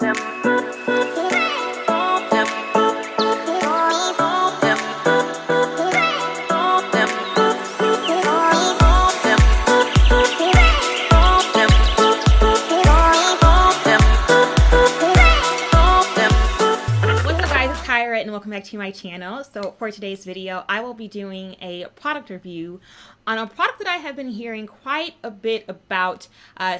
And welcome back to my channel. So for today's video, I will be doing a product review on a product that I have been hearing quite a bit about,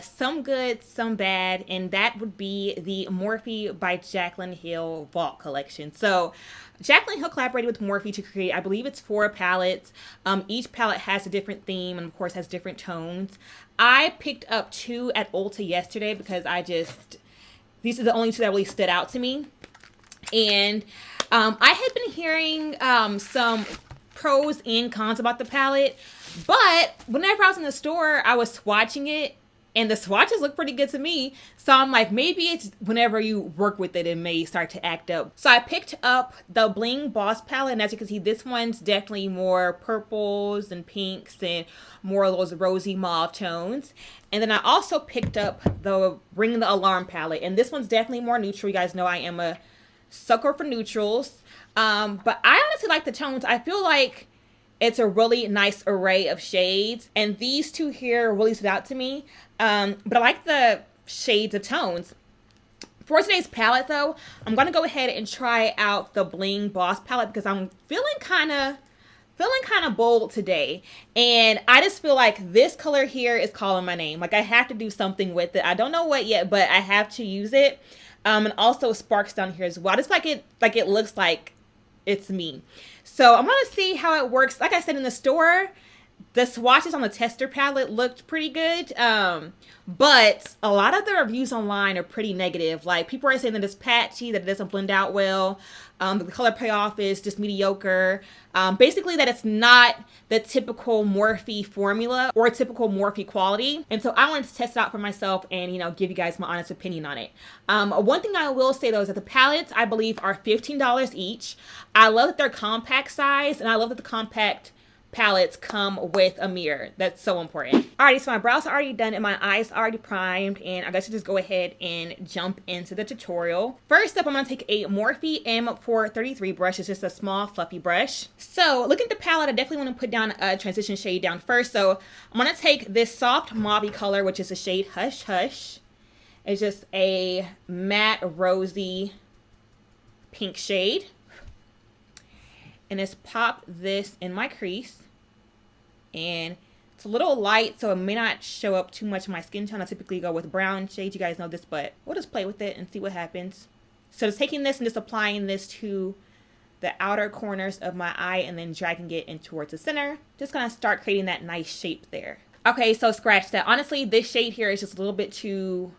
some good, some bad, and that would be the Morphe by Jaclyn Hill Vault Collection. So Jaclyn Hill collaborated with Morphe to create, I believe it's 4 palettes. Each palette has a different theme and of course has different tones. I picked up 2 at Ulta yesterday because these are the only 2 that really stood out to me. And I had been hearing some pros and cons about the palette, but whenever I was in the store, I was swatching it, and the swatches look pretty good to me. So I'm like, maybe it's whenever you work with it, it may start to act up. So I picked up the Bling Boss palette, and as you can see, this one's definitely more purples and pinks and more of those rosy mauve tones. And then I also picked up the Ring the Alarm palette, and this one's definitely more neutral. You guys know I am a sucker for neutrals, but I honestly like the tones. I feel like it's a really nice array of shades, and these 2 here really stood out to me, but I like the shades of tones. For today's palette though, I'm gonna go ahead and try out the Bling Boss palette because I'm feeling kind of bold today, and I just feel like this color here is calling my name. Like I have to do something with it. I don't know what yet, but I have to use it. And also sparks down here as well. I just like it looks like it's me. So I'm gonna see how it works. Like I said, in the store, the swatches on the tester palette looked pretty good, but a lot of the reviews online are pretty negative. Like people are saying that it's patchy, that it doesn't blend out well, the color payoff is just mediocre, basically that it's not the typical Morphe formula or typical Morphe quality. And so I wanted to test it out for myself and, you know, give you guys my honest opinion on it. One thing I will say though is that the palettes, I believe, are $15 each. I love that they're compact size, and I love that the compact palettes come with a mirror. That's so important. Alrighty, so my brows are already done and my eyes are already primed, and I guess I'll just go ahead and jump into the tutorial. First up, I'm going to take a Morphe M433 brush. It's just a small fluffy brush. So looking at the palette, I definitely want to put down a transition shade down first. So I'm going to take this soft mauve color, which is the shade Hush Hush. It's just a matte rosy pink shade. And just pop this in my crease. And it's a little light, so it may not show up too much in my skin tone. I typically go with brown shades. You guys know this, but we'll just play with it and see what happens. So just taking this and just applying this to the outer corners of my eye and then dragging it in towards the center. Just gonna start creating that nice shape there. Okay, so scratch that. Honestly, this shade here is just a little bit too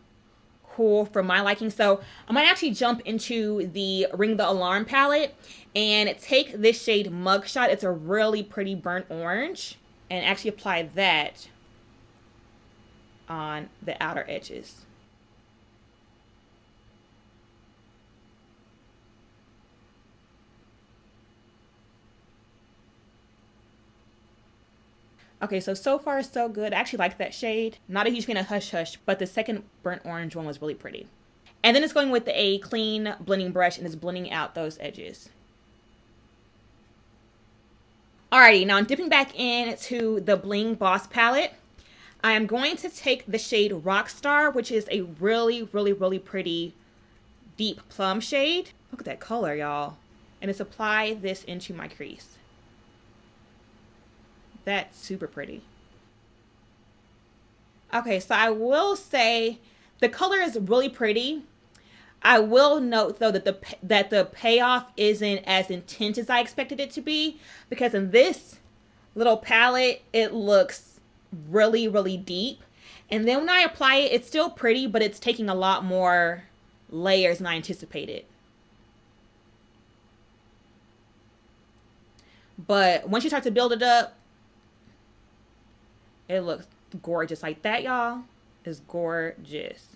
cool for my liking, so I might actually jump into the Ring the Alarm palette and take this shade Mugshot. It's a really pretty burnt orange, and actually apply that on the outer edges. Okay, so far so good. I actually like that shade. Not a huge fan of Hush Hush, but the second burnt orange one was really pretty. And then it's going with a clean blending brush and it's blending out those edges. Alrighty, now I'm dipping back into the Bling Boss palette. I am going to take the shade Rockstar, which is a really, really, really pretty deep plum shade. Look at that color, y'all. And just apply this into my crease. That's super pretty. Okay, so I will say the color is really pretty. I will note though that the payoff isn't as intense as I expected it to be, because in this little palette it looks really, really deep, and then when I apply it, it's still pretty, but it's taking a lot more layers than I anticipated. But once you start to build it up, it looks gorgeous. Like that, y'all, is gorgeous.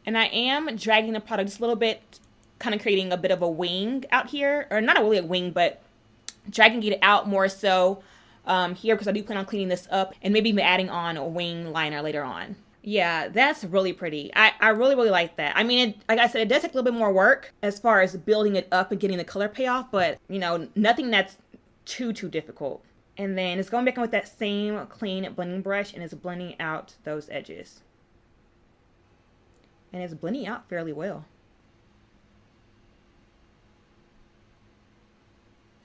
And I am dragging the product just a little bit, kind of creating a bit of a wing out here, or not really a wing, but dragging it out more so here, because I do plan on cleaning this up and maybe even adding on a wing liner later on. Yeah, that's really pretty. I really, really like that. I mean, like I said, it does take a little bit more work as far as building it up and getting the color payoff, but, you know, nothing that's too difficult. And then it's going back in with that same clean blending brush, and it's blending out those edges. And it's blending out fairly well.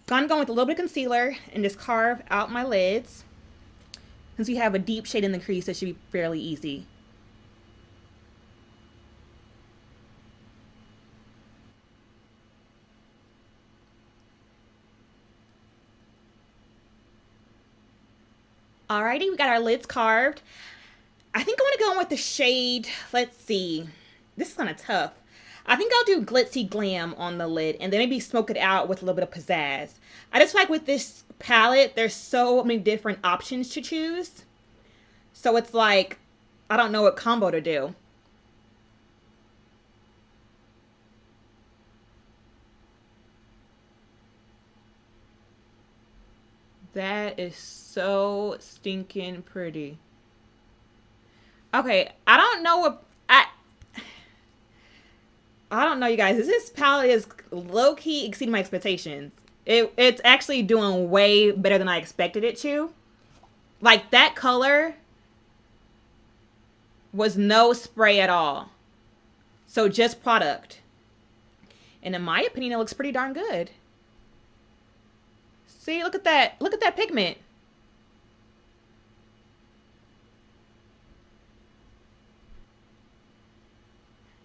I'm going with a little bit of concealer and just carve out my lids. Since we have a deep shade in the crease, it should be fairly easy. Alrighty, we got our lids carved. I think I want to go in with the shade, let's see. This is kind of tough. I think I'll do Glitzy Glam on the lid and then maybe smoke it out with a little bit of pizzazz. I just feel like with this palette, there's so many different options to choose. So it's like, I don't know what combo to do. That is so stinking pretty. Okay, I don't know what, I don't know, you guys. This palette is low-key exceeding my expectations. It's actually doing way better than I expected it to. Like, that color was no spray at all. So just product. And in my opinion, it looks pretty darn good. See, look at that. Look at that pigment.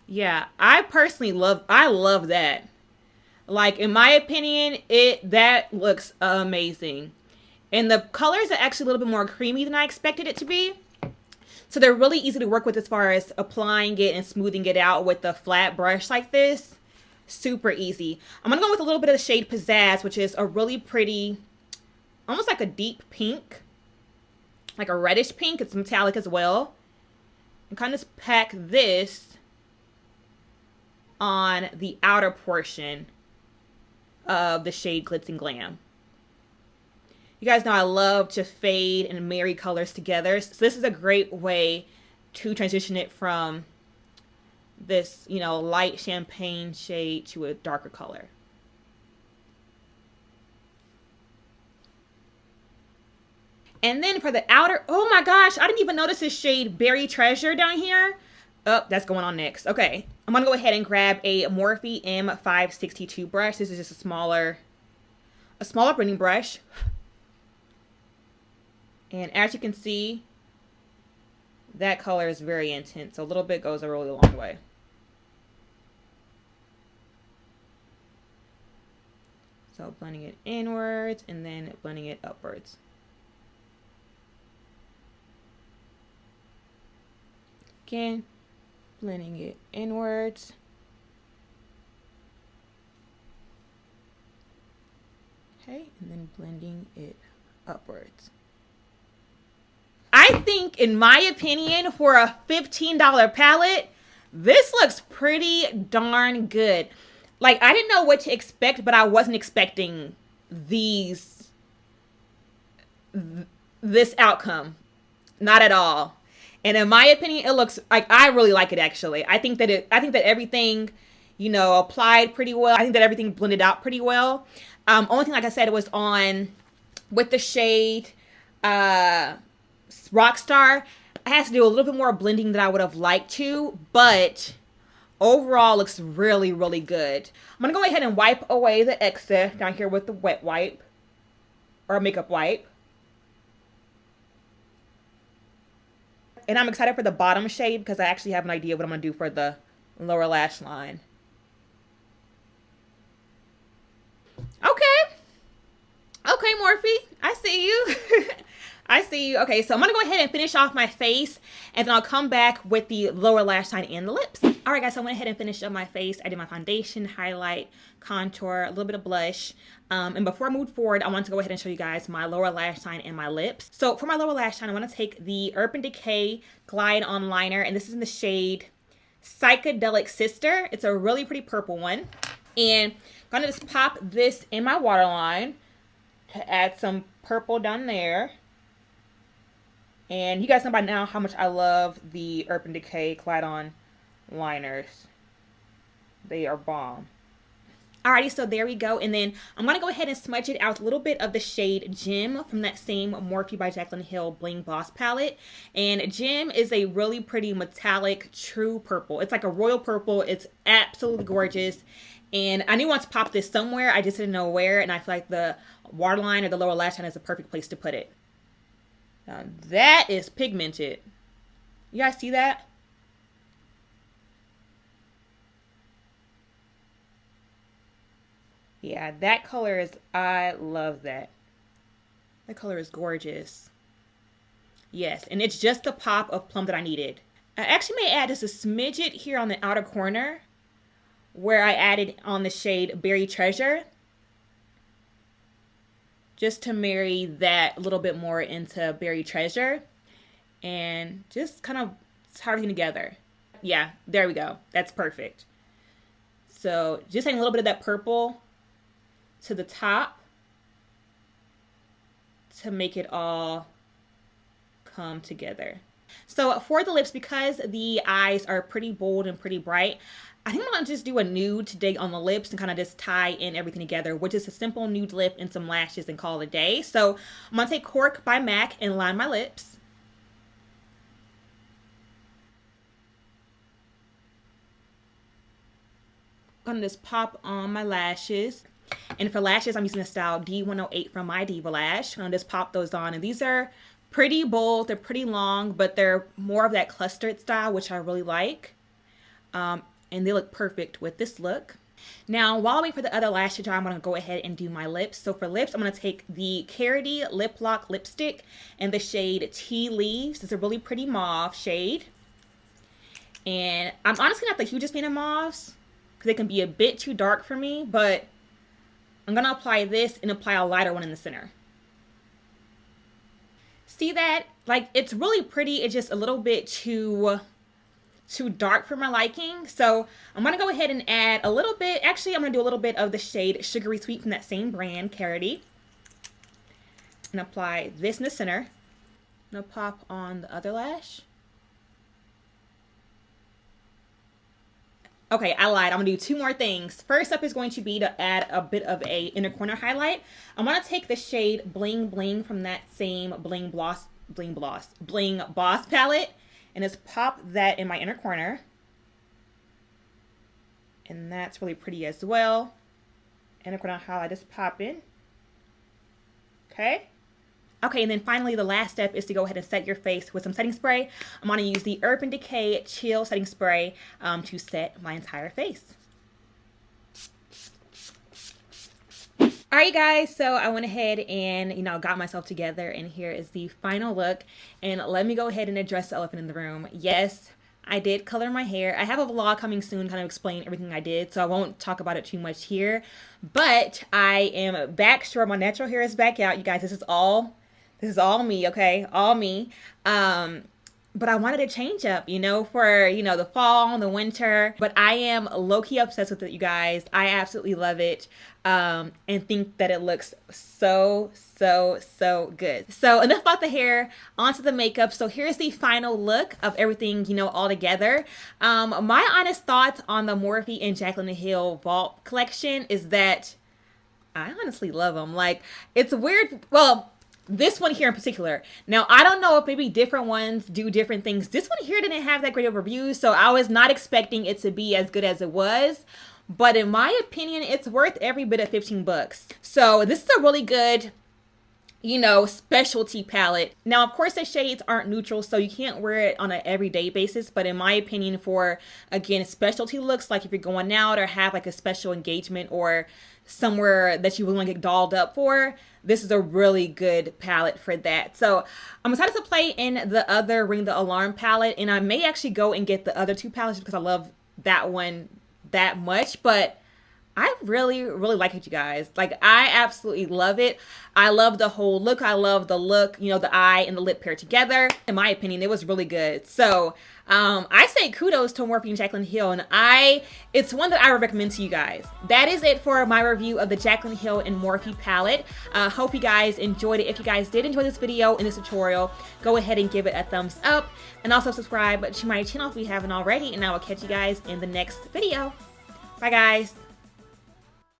Yeah, I personally love that. Like, in my opinion, that looks amazing. And the colors are actually a little bit more creamy than I expected it to be. So they're really easy to work with as far as applying it and smoothing it out with a flat brush like this. Super easy. I'm going to go with a little bit of the shade Pizzazz, which is a really pretty, almost like a deep pink. Like a reddish pink. It's metallic as well. And kind of just pack this on the outer portion of the shade Glitz and Glam. You guys know I love to fade and marry colors together. So this is a great way to transition it from this, you know, light champagne shade to a darker color. And then for the outer, oh my gosh, I didn't even notice this shade Berry Treasure down here. Oh, that's going on next. Okay, I'm gonna go ahead and grab a Morphe M562 brush. This is just a smaller blending brush. And as you can see, that color is very intense. So a little bit goes a really long way. So blending it inwards and then blending it upwards. Again, blending it inwards. Okay, and then blending it upwards. I think, in my opinion, for a $15 palette, this looks pretty darn good. Like, I didn't know what to expect, but I wasn't expecting this outcome. Not at all. And in my opinion, it looks like, I really like it actually. I think that everything, you know, applied pretty well. I think that everything blended out pretty well. Only thing, like I said, it was on with the shade Rockstar. I had to do a little bit more blending than I would have liked to, but overall looks really, really good. I'm gonna go ahead and wipe away the excess down here with the wet wipe or makeup wipe. And I'm excited for the bottom shade because I actually have an idea what I'm going to do for the lower lash line. Okay. Okay, Morphe. I see you. I see you. Okay, so I'm going to go ahead and finish off my face. And then I'll come back with the lower lash line and the lips. All right, guys. So I went ahead and finished up my face. I did my foundation, highlight, contour, a little bit of blush. And before I move forward, I want to go ahead and show you guys my lower lash line and my lips. So for my lower lash line, I want to take the Urban Decay Glide On Liner. And this is in the shade Psychedelic Sister. It's a really pretty purple one. And I'm going to just pop this in my waterline. to add some purple down there. And you guys know by now how much I love the Urban Decay Glide On liners. They are bomb. Alrighty, so there we go. And then I'm going to go ahead and smudge it out with a little bit of the shade Gem from that same Morphe by Jaclyn Hill Bling Boss palette. And Gem is a really pretty metallic true purple. It's like a royal purple. It's absolutely gorgeous. And I knew I wanted to pop this somewhere. I just didn't know where. And I feel like the waterline or the lower lash line is the perfect place to put it. Now that is pigmented. You guys see that? Yeah, that color is, I love that. That color is gorgeous. Yes, and it's just the pop of plum that I needed. I actually may add just a smidget here on the outer corner where I added on the shade Berry Treasure. Just to marry that a little bit more into Berry Treasure. And just kind of tie everything together. Yeah, there we go. That's perfect. So just adding a little bit of that purple to the top to make it all come together. So for the lips, because the eyes are pretty bold and pretty bright, I think I'm gonna just do a nude today on the lips and kind of just tie in everything together, which is a simple nude lip and some lashes and call it a day. So I'm gonna take Cork by MAC and line my lips. I'm gonna just pop on my lashes. And for lashes, I'm using the style D108 from My Diva Lash. I'm gonna just pop those on. And these are pretty bold, they're pretty long, but they're more of that clustered style, which I really like. And they look perfect with this look. Now, while I wait for the other lash to dry, I'm gonna go ahead and do my lips. So for lips, I'm gonna take the Carity Lip Lock lipstick in the shade Tea Leaves. It's a really pretty mauve shade. And I'm honestly not the hugest fan of mauves because they can be a bit too dark for me, but I'm gonna apply this and apply a lighter one in the center. See that? Like, it's really pretty. It's just a little bit too dark for my liking. So I'm gonna go ahead and add a little bit. Actually, I'm gonna do a little bit of the shade Sugary Sweet from that same brand, Carity. And apply this in the center. I'm gonna pop on the other lash. Okay, I lied. I'm gonna do two more things. First up is going to be to add a bit of a inner corner highlight. I'm gonna take the shade Bling Bling from that same Bling Boss palette and just pop that in my inner corner. And that's really pretty as well. Inner corner highlight is popping. Okay. Okay, and then finally the last step is to go ahead and set your face with some setting spray. I'm going to use the Urban Decay Chill Setting Spray to set my entire face. Alright guys, so I went ahead and, got myself together, and here is the final look. And let me go ahead and address the elephant in the room. Yes, I did color my hair. I have a vlog coming soon kind of explain everything I did, so I won't talk about it too much here. But I am back. Sure, my natural hair is back out. You guys, this is all me, okay? All me. But I wanted a change up, for, the fall and the winter. But I am low-key obsessed with it, you guys. I absolutely love it. And think that it looks so good. So enough about the hair, onto the makeup. So here's the final look of everything, all together. My honest thoughts on the Morphe and Jaclyn Hill Vault collection is that I honestly love them. Like, it's weird. Well, this one here in particular. Now, I don't know if maybe different ones do different things. This one here didn't have that great of reviews, so I was not expecting it to be as good as it was. But in my opinion, it's worth every bit of 15 bucks. So this is a really good, specialty palette. Now, of course, the shades aren't neutral, so you can't wear it on an everyday basis. But in my opinion, for, again, specialty looks, like if you're going out or have like a special engagement or somewhere that you want to get dolled up for, this is a really good palette for that. So I'm excited to play in the other Ring the Alarm palette, and I may actually go and get the other two palettes because I love that one that much. But I really, really like it, you guys. Like, I absolutely love it. I love the whole look. I love the look, you know, the eye and the lip paired together. In my opinion, it was really good. So I say kudos to Morphe and Jaclyn Hill, and it's one that I would recommend to you guys. That is it for my review of the Jaclyn Hill and Morphe palette. Hope you guys enjoyed it. If you guys did enjoy this video and this tutorial, go ahead and give it a thumbs up, and also subscribe to my channel if you haven't already, and I will catch you guys in the next video. Bye, guys.